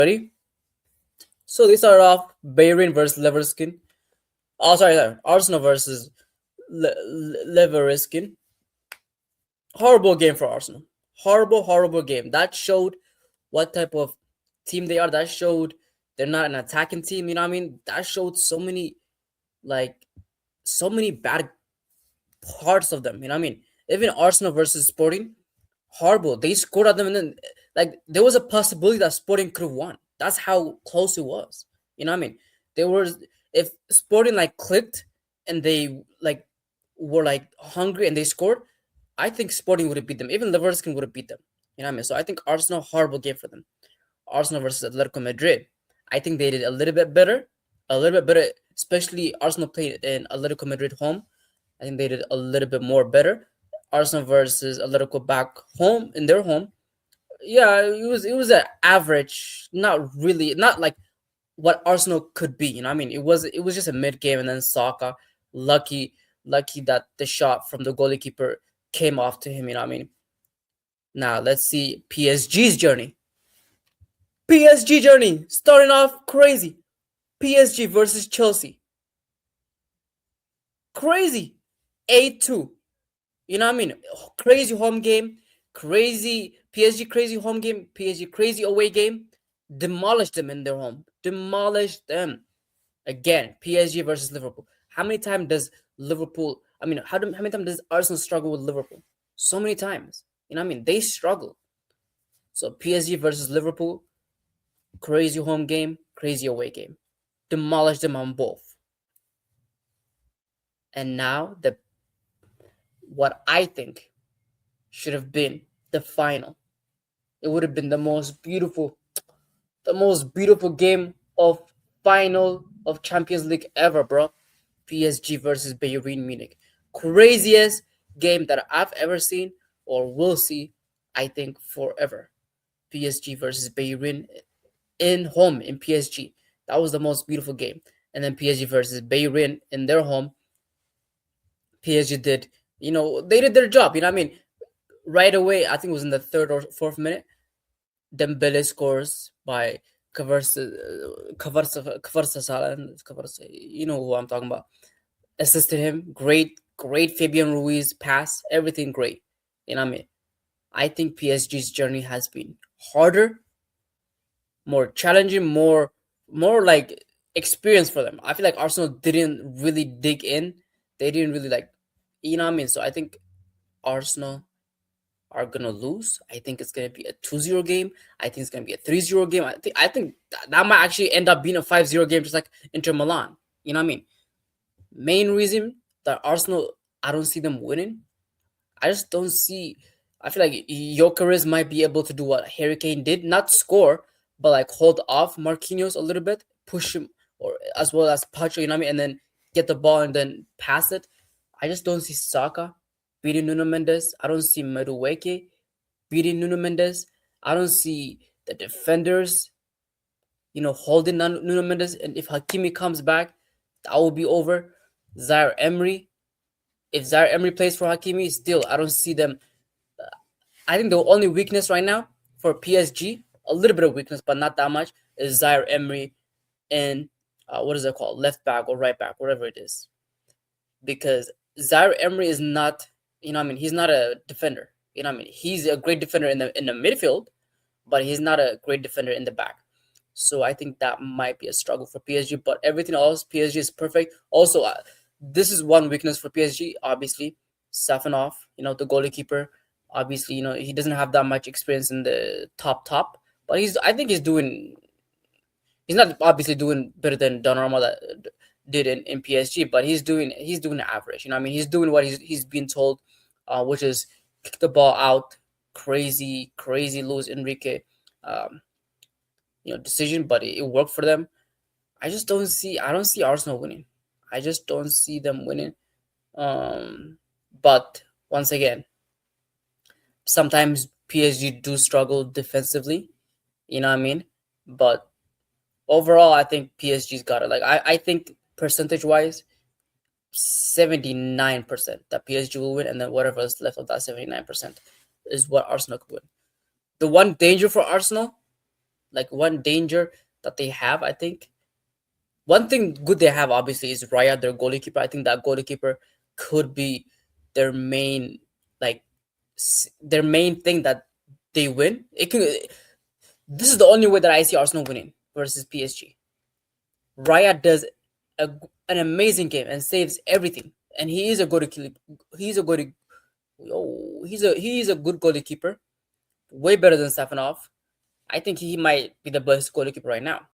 Ready? So they start off Bayern versus Leverskin. Oh, sorry. Arsenal versus Leverskin. Horrible game for Arsenal. Horrible game. That showed what type of team they are. That showed they're not an attacking team. You know what I mean? That showed like, so many bad parts of them. You know what I mean? Even Arsenal versus Sporting, horrible. They scored at them, and then like there was a possibility that Sporting could have won. That's how close it was. You know what I mean? There was, if Sporting like clicked and they like were like hungry and they scored, I think Sporting would have beat them. Even Leverkusen would have beat them. You know what I mean? So I think Arsenal, horrible game for them. Arsenal versus Atletico Madrid. I think they did a little bit better. A little bit better, especially Arsenal played in Atletico Madrid home. I think they did a little bit more better. Arsenal versus Atletico back home in their home. Yeah, it was an average, not really, not like what Arsenal could be. You know, what I mean, it was just a mid game, and then Saka, lucky, lucky that the shot from the goalkeeper came off to him. You know, what I mean. Now let's see PSG's journey. PSG journey starting off crazy. PSG versus Chelsea. Crazy. 8-2. You know what I mean? Crazy home game. Crazy PSG crazy home game. PSG crazy away game. Demolished them in their home. Demolished them. Again, PSG versus Liverpool. How many times does Liverpool, I mean, how many times does Arsenal struggle with Liverpool? So many times. You know what I mean? They struggle. So PSG versus Liverpool, crazy home game, crazy away game. Demolished them on both. And now what I think should have been the final. It would have been the most beautiful game of final of Champions League ever, bro. PSG versus Bayern Munich. Craziest game that I've ever seen or will see, I think, forever. PSG versus Bayern in home in PSG. That was the most beautiful game. And then PSG versus Bayern in their home. PSG did, they did their job. You know what I mean? Right away, I think it was in the third or fourth minute, Dembele scores by Kvaratskhelia. You know who I'm talking about. Assisted him. Great Fabian Ruiz pass. Everything great. You know what I mean? I think PSG's journey has been harder, more challenging, more like experience for them. I feel like Arsenal didn't really dig in. They didn't really like, you know what I mean? So I think Arsenal are gonna lose. I think it's gonna be a 2-0 game. I think it's gonna be a 3-0 game. I think that might actually end up being a 5-0 game, just like Inter Milan. You know what I mean? Main reason that Arsenal, I don't see them winning. I just don't see. I feel like Jokeris might be able to do what Harry Kane did, not score, but like hold off Marquinhos a little bit, push him, or as well as Pacho, you know what I mean, and then get the ball and then pass it. I just don't see Saka beating Nuno Mendes. I don't see Madueke beating Nuno Mendes. I don't see the defenders, holding Nuno Mendes. And if Hakimi comes back, that will be over. Zaire Emery, if Zaire Emery plays for Hakimi, still I don't see them. I think the only weakness right now for PSG, a little bit of weakness, but not that much, is Zaire Emery and what is it called, left back or right back, whatever it is, because Zaire Emery is not, I mean, he's not a defender. You know what I mean? He's a great defender in the midfield, but he's not a great defender in the back. So I think that might be a struggle for PSG. But everything else, PSG is perfect. Also, this is one weakness for PSG. Obviously, Safanov, the goalkeeper. Obviously, he doesn't have that much experience in the top, but I think he's doing. He's not obviously doing better than Donnarumma that did in PSG, but he's doing average. You know what I mean? He's doing what he's been told, which is kick the ball out, crazy Luis Enrique, decision, but it worked for them. I don't see Arsenal winning. I just don't see them winning. But once again, sometimes PSG do struggle defensively. You know what I mean? But overall, I think PSG's got it. Like I think percentage wise, 79% that PSG will win, and then whatever is left of that 79% is what Arsenal could win. The one danger for Arsenal, like one danger that they have, I think one thing good they have obviously is Raya, their goalkeeper. I think that goalkeeper could be their main like their main thing that they win. It could. This is the only way that I see Arsenal winning versus PSG. Raya does an amazing game and saves everything, and he is a good keeper. He's a good. Oh, he's a good goalkeeper, way better than Stefanov. I think he might be the best goalkeeper right now.